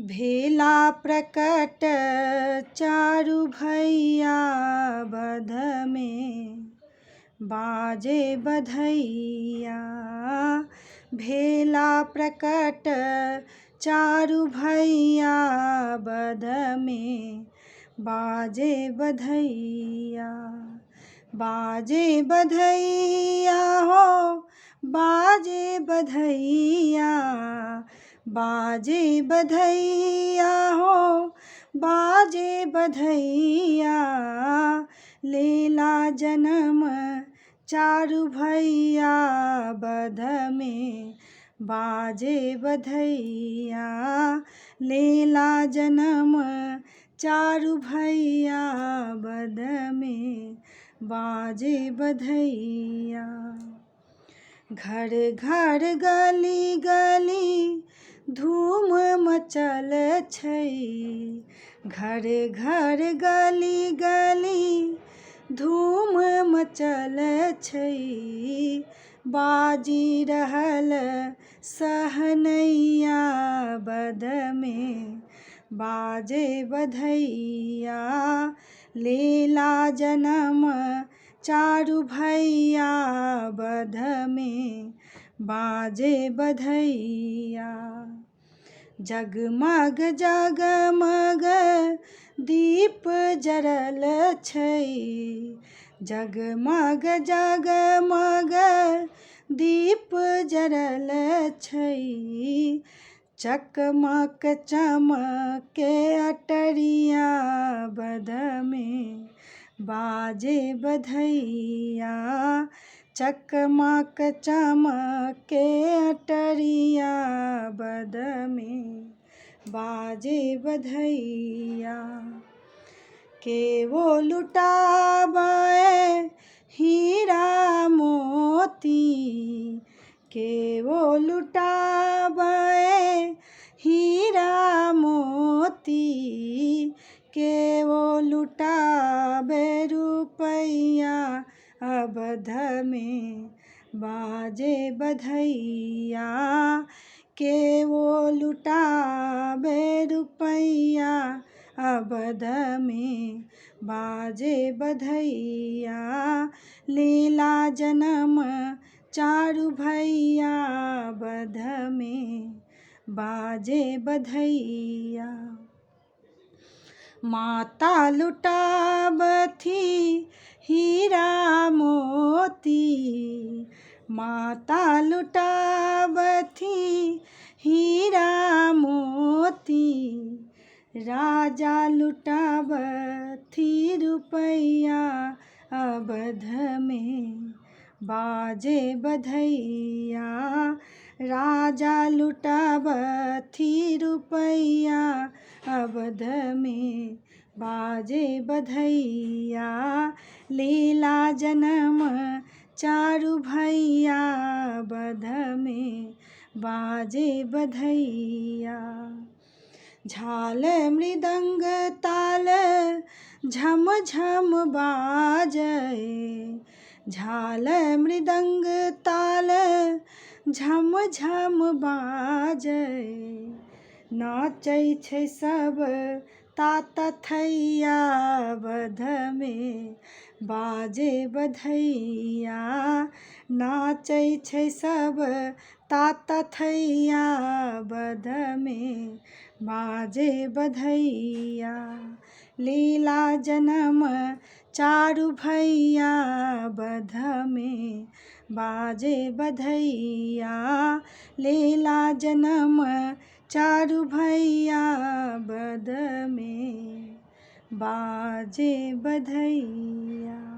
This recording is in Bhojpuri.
भेला प्रकट चारु भैया बध में, बाजे बधैया। भेला प्रकट चारु भैया बध में, बाजे बधैया। बाजे बधैया हो बाजे बधैया, बाजे बधैया हो बाजे बधैया। लेला जन्म चारु भैया बध में, बाजे बधैया। लेला जन्म चारु भैया बध में, बाजे बधैया। घर घर गली गली धूम मचल छै, घर घर गली गली धूम मचल छै। बाजी रहल सहनैया बध में, बाजे बधैया। लेला जन्म चारु भैया बध में, बाजे बधैया। जगमग जगमग दीप जरल छै, जगमग जगमग दीप जरल छै। चकमक चमके अटरिया बध में, बाजे बधैया। चकमक चमके अटरिया बध में, बाजे बधैया। के वो लुटावे हीरा मोती, के वो लुटावे हीरा मोती। के वो लुटावे रुपैया बध में, बाजे बधैया। के वो लुटावे रुपैया बध में, बाजे बधैया। लेला जन्म चारु भैया बध में, बाजे बधैया। माता लुटावथी हीरा मोती, माता लुटावथी हीरा मोती। राजा लुटावथी रुपैया बध में, बाजे बधैया। राजा लुटावथी रुपैया बध में, बाजे बधैया। लेला जन्म चारु भैया बध में, बाजे बधैया। झाल मृदंग ताल झम झम बाजै, झाल मृदंग ताल झम झम बाजै। नाचै छै सब तात थैया बध में, बाजे बधैया। नाचै छै सब तात थैया बध में, बाजे बधैया। लेला जन्म चारु भैया बध में, बाजे बधैया। लेला जन्म चारु भैया बध में, बाजे बधैया।